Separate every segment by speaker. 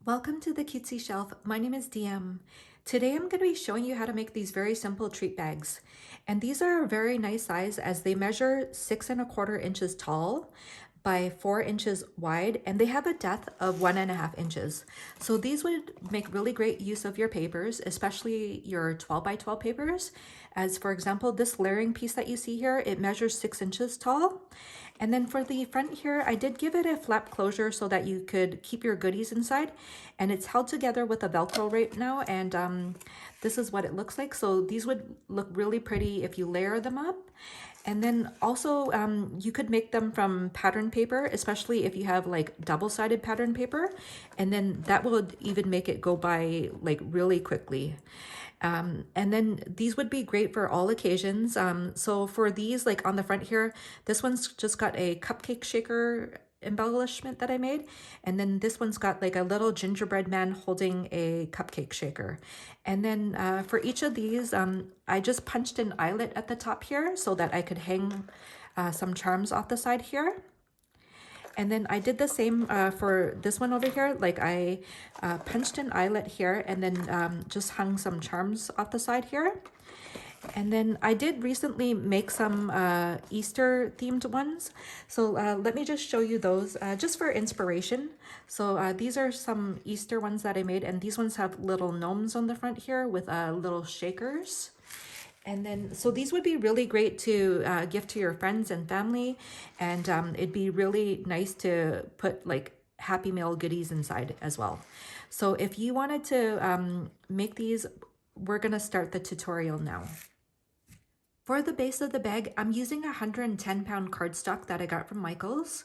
Speaker 1: Welcome to the Cutesy Shelf. My name is DM. Today I'm going to be showing you how to make these very simple treat bags. And these are a very nice size as they measure 6¼ inches tall by 4 inches wide, and they have a depth of 1.5 inches. So these would make really great use of your papers, especially your 12 by 12 papers. As for example, this layering piece that you see here, it measures 6 inches tall. And then for the front here, I did give it a flap closure so that you could keep your goodies inside. And it's held together with a Velcro right now. And this is what it looks like. So these would look really pretty if you layer them up. And then also you could make them from pattern paper, especially if you have like double-sided pattern paper. And then that will even make it go by like really quickly. And then these would be great for all occasions. So for these, like on the front here, this one's just got a cupcake shaker embellishment that I made. And then this one's got like a little gingerbread man holding a cupcake shaker. And then for each of these, I just punched an eyelet at the top here so that I could hang some charms off the side here. And then I did the same for this one over here. Like I punched an eyelet here and then just hung some charms off the side here. And then I did recently make some Easter themed ones. So let me just show you those just for inspiration. So these are some Easter ones that I made, and these ones have little gnomes on the front here with little shakers. And then, so these would be really great to gift to your friends and family. And it'd be really nice to put like Happy Meal goodies inside as well. So if you wanted to make these, we're gonna start the tutorial now. For the base of the bag, I'm using a 110-pound cardstock that I got from Michael's,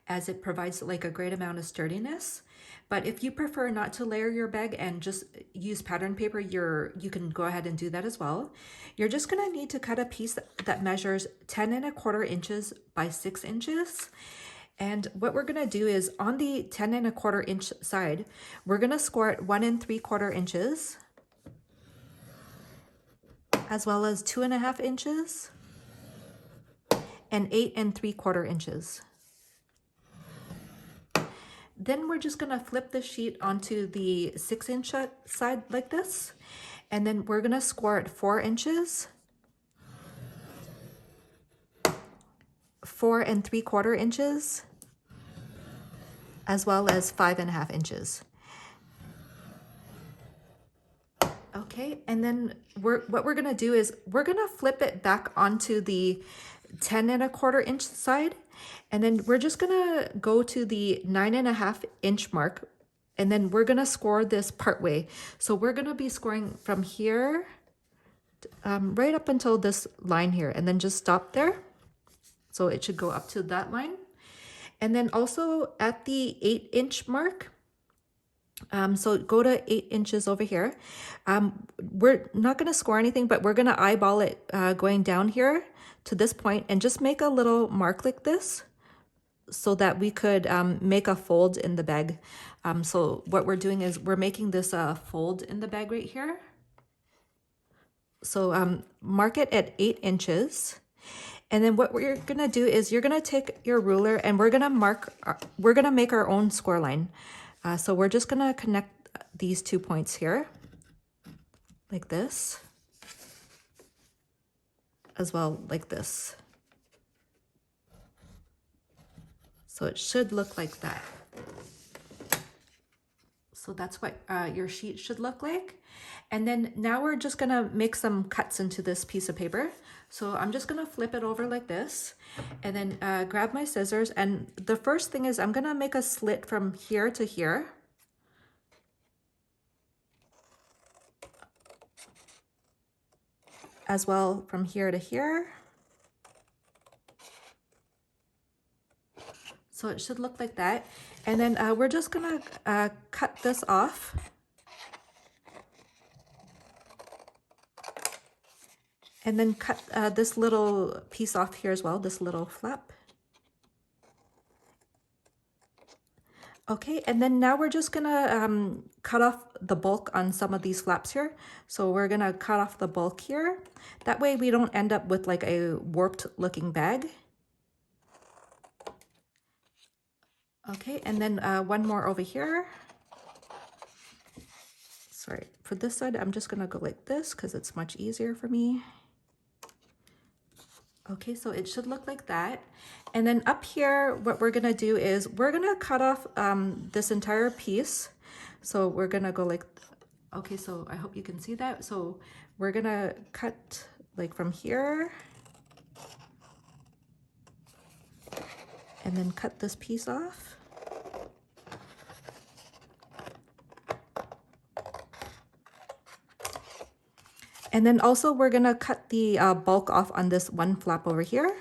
Speaker 1: as it provides like a great amount of sturdiness. But if you prefer not to layer your bag and just use pattern paper, you can go ahead and do that as well. You're just gonna need to cut a piece that measures 10¼ inches by 6 inches. And what we're gonna do is on the 10¼ inch side, we're gonna score it 1¾ inches, as well as 2.5 inches and 8¾ inches. Then we're just gonna flip the sheet onto the 6-inch side like this. And then we're gonna score it 4 inches, 4¾ inches, as well as 5.5 inches. Okay, and then what we're gonna do is we're gonna flip it back onto the 10¼ inch side, and then we're just gonna go to the 9.5 inch mark, and then we're gonna score this part way. So we're gonna be scoring from here right up until this line here, and then just stop there. So it should go up to that line. And then also at the 8-inch mark, so go to 8 inches over here. We're not going to score anything, but we're going to eyeball it going down here to this point and just make a little mark like this so that we could make a fold in the bag. So what we're doing is we're making this fold in the bag right here. So mark it at 8 inches. And then what we're going to do is you're going to take your ruler and we're going to make our own score line. So we're just going to connect these 2 points here, like this, as well like this. So it should look like that. So that's what your sheet should look like. And then now we're just going to make some cuts into this piece of paper. So I'm just going to flip it over like this and then grab my scissors. And the first thing is I'm going to make a slit from here to here. As well from here to here. So it should look like that. And then we're just gonna cut this off. And then cut this little piece off here as well, this little flap. Okay, and then now we're just gonna cut off the bulk on some of these flaps here. So we're gonna cut off the bulk here. That way we don't end up with like a warped looking bag. Okay, and then one more over here. Sorry, for this side, I'm just gonna go like this because it's much easier for me. Okay, so it should look like that. And then up here, what we're gonna do is we're gonna cut off this entire piece. So we're gonna go like, okay, so I hope you can see that. So we're gonna cut like from here and then cut this piece off. And then also we're gonna cut the bulk off on this one flap over here.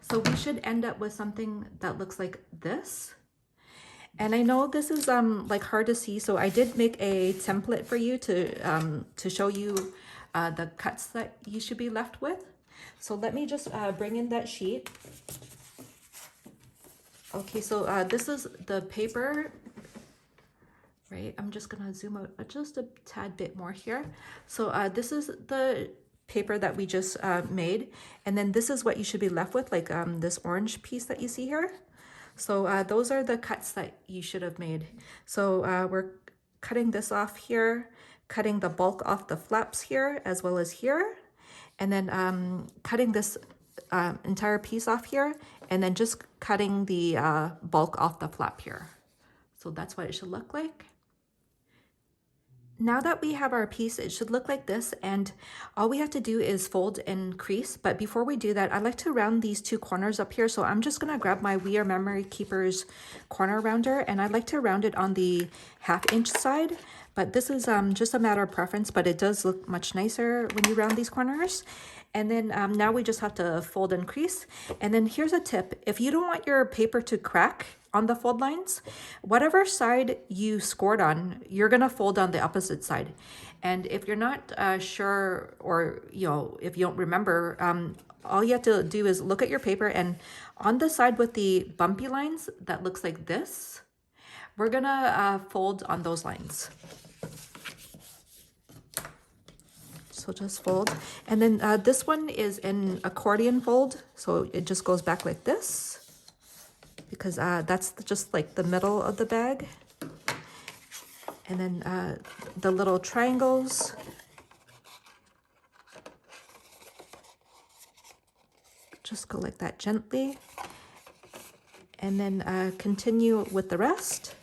Speaker 1: So we should end up with something that looks like this. And I know this is like hard to see, so I did make a template for you to show you the cuts that you should be left with. So let me just bring in that sheet. Okay, so this is the paper. Right, I'm just gonna zoom out just a tad bit more here. So this is the paper that we just made, and then this is what you should be left with, like this orange piece that you see here. So those are the cuts that you should have made. So we're cutting this off here, cutting the bulk off the flaps here as well as here, and then cutting this entire piece off here, and then just cutting the bulk off the flap here. So that's what it should look like. Now that we have our piece, it should look like this, and all we have to do is fold and crease. But before we do that, I like to round these two corners up here. So I'm just gonna grab my We Are Memory Keepers corner rounder, and I like to round it on the 1/2 inch side. But this is just a matter of preference, but it does look much nicer when you round these corners. And then now we just have to fold and crease. And then here's a tip. If you don't want your paper to crack on the fold lines, whatever side you scored on, you're gonna fold on the opposite side. And if you're not sure, or if you don't remember, all you have to do is look at your paper, and on the side with the bumpy lines that looks like this, we're gonna fold on those lines. So just fold. And then this one is an accordion fold, so it just goes back like this, because that's just like the middle of the bag. And then the little triangles, just go like that gently, and then continue with the rest.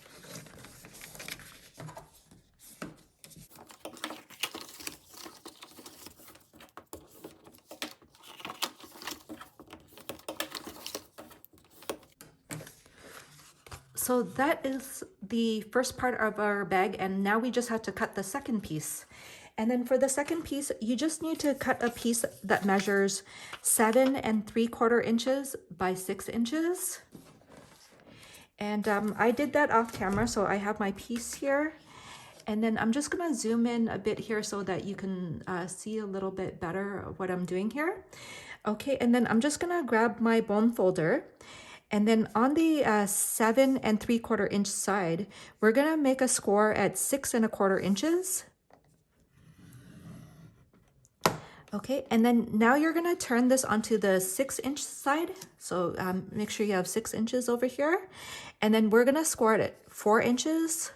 Speaker 1: So that is the first part of our bag, and now we just have to cut the second piece. And then for the second piece, you just need to cut a piece that measures 7 3/4 inches by 6 inches. And I did that off camera, so I have my piece here. And then I'm just gonna zoom in a bit here so that you can see a little bit better what I'm doing here. Okay, and then I'm just gonna grab my bone folder. And then on the 7 3/4 inch side, we're gonna make a score at 6 1/4 inches. Okay, and then now you're gonna turn this onto the 6 inch side. So make sure you have 6 inches over here. And then we're gonna score it at 4 inches,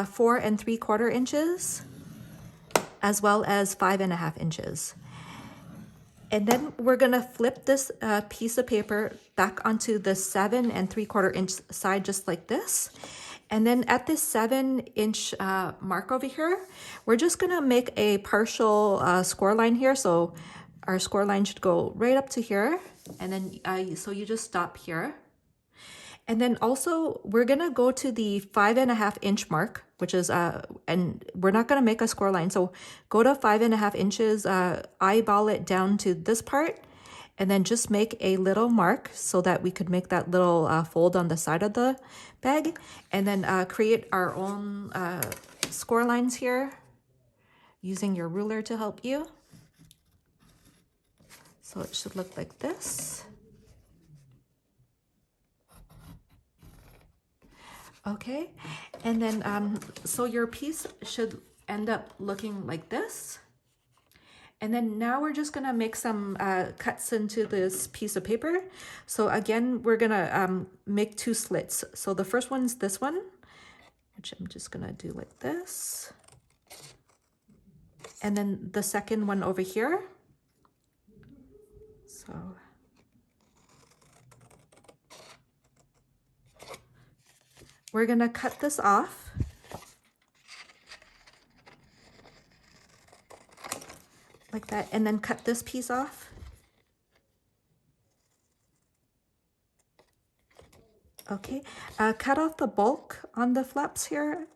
Speaker 1: 4 3/4 inches, as well as 5 1/2 inches. And then we're gonna flip this piece of paper back onto the 7 3/4 inch side, just like this. And then at this 7 inch mark over here, we're just gonna make a partial score line here. So our score line should go right up to here. And then, so you just stop here. And then also we're gonna go to the 5 1/2 inch mark, which is, and we're not gonna make a score line. So go to 5 1/2 inches, eyeball it down to this part, and then just make a little mark so that we could make that little fold on the side of the bag. And then create our own score lines here using your ruler to help you. So it should look like this. Okay, and then so your piece should end up looking like this. And then now we're just gonna make some cuts into this piece of paper. So again, we're gonna make 2 slits. So the first one's this one, which I'm just gonna do like this. And then the second one over here. So we're gonna cut this off. Like that, and then cut this piece off. Okay, cut off the bulk on the flaps here.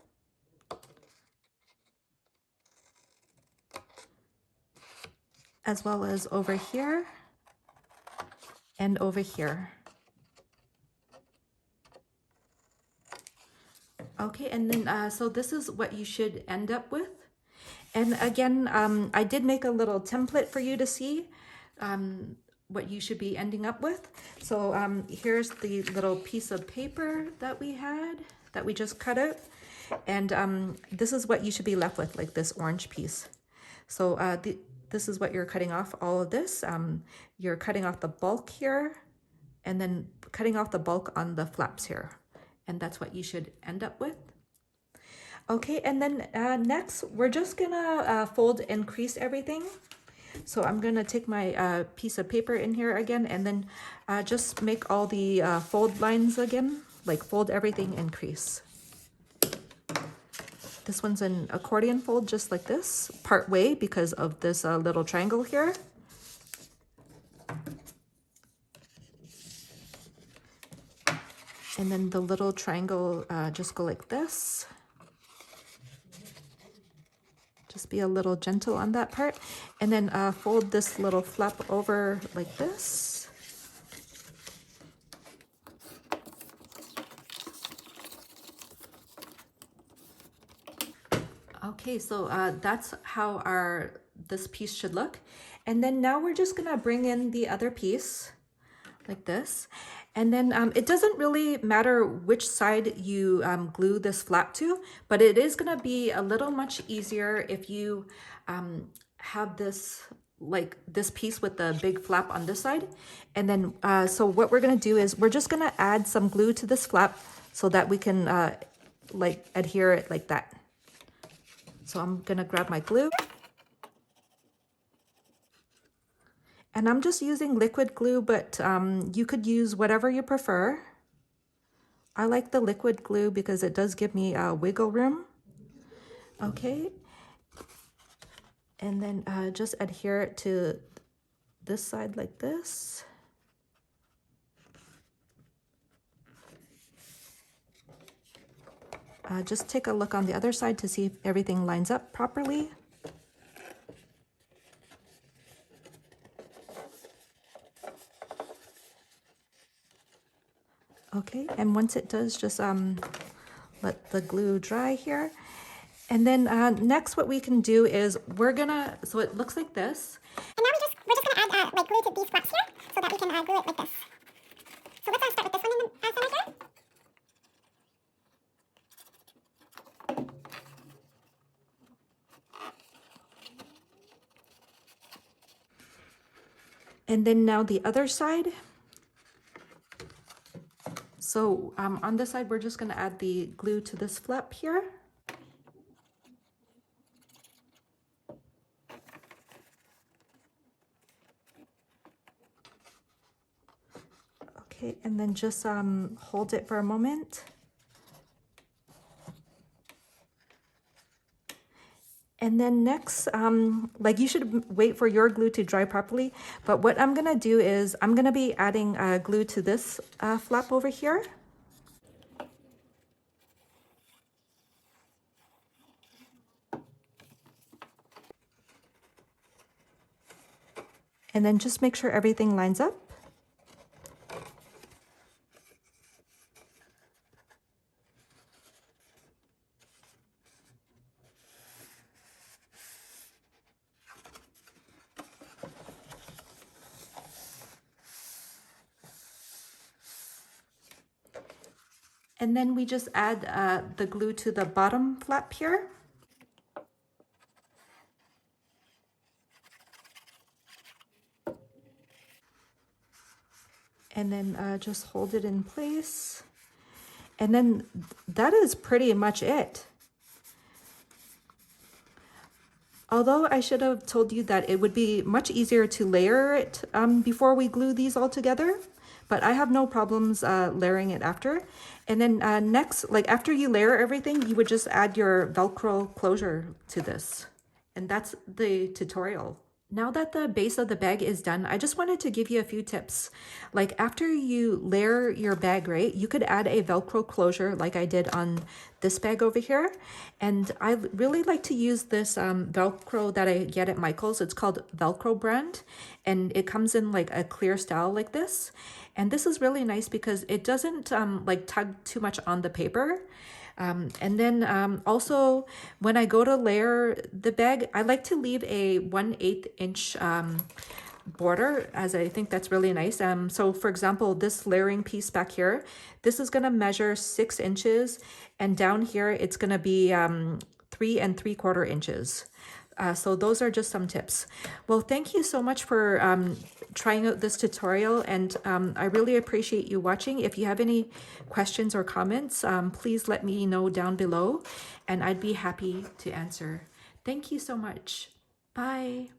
Speaker 1: As well as over here and over here. Okay, and then so this is what you should end up with. And again, I did make a little template for you to see what you should be ending up with. So here's the little piece of paper that we had, that we just cut out. And this is what you should be left with, like this orange piece. So this is what you're cutting off, all of this. You're cutting off the bulk here, and then cutting off the bulk on the flaps here. And that's what you should end up with. Okay, and then next, we're just gonna fold and crease everything. So I'm gonna take my piece of paper in here again, and then just make all the fold lines again, like fold everything and crease. This one's an accordion fold, just like this, part way, because of this little triangle here. And then the little triangle, just go like this. Just be a little gentle on that part. And then fold this little flap over like this. Okay, so that's how this piece should look. And then now we're just gonna bring in the other piece like this. And then it doesn't really matter which side you glue this flap to, but it is gonna be a little much easier if you have this, like this piece with the big flap on this side. And then, so what we're gonna do is we're just gonna add some glue to this flap so that we can like adhere it like that. So I'm gonna grab my glue. And I'm just using liquid glue, but you could use whatever you prefer. I like the liquid glue because it does give me wiggle room. Okay. And then just adhere it to this side like this. Just take a look on the other side to see if everything lines up properly. Okay, and once it does, just let the glue dry here. And then next what we can do is so it looks like this.
Speaker 2: And now we're just gonna add like glue to these flaps here so that we can glue it like this. So let's start with this one in the center here.
Speaker 1: And then now the other side. So on this side, we're just gonna add the glue to this flap here. Okay, and then just hold it for a moment. And then next, like you should wait for your glue to dry properly. But what I'm gonna do is I'm gonna be adding glue to this flap over here. And then just make sure everything lines up. And then we just add the glue to the bottom flap here. And then just hold it in place. And then that is pretty much it. Although I should have told you that it would be much easier to layer it before we glue these all together, but I have no problems layering it after. And then next, like after you layer everything, you would just add your Velcro closure to this. And that's the tutorial. Now that the base of the bag is done, I just wanted to give you a few tips. Like after you layer your bag, right, you could add a Velcro closure like I did on this bag over here. And I really like to use this Velcro that I get at Michael's. It's called Velcro brand, and it comes in like a clear style like this. And this is really nice because it doesn't like tug too much on the paper. And then also when I go to layer the bag, I like to leave a 1/8 inch border, as I think that's really nice. So for example, this layering piece back here, this is gonna measure 6 inches, and down here it's gonna be 3 3/4 inches. So those are just some tips. Well, thank you so much for trying out this tutorial, and I really appreciate you watching. If you have any questions or comments, please let me know down below, and I'd be happy to answer. Thank you so much. Bye.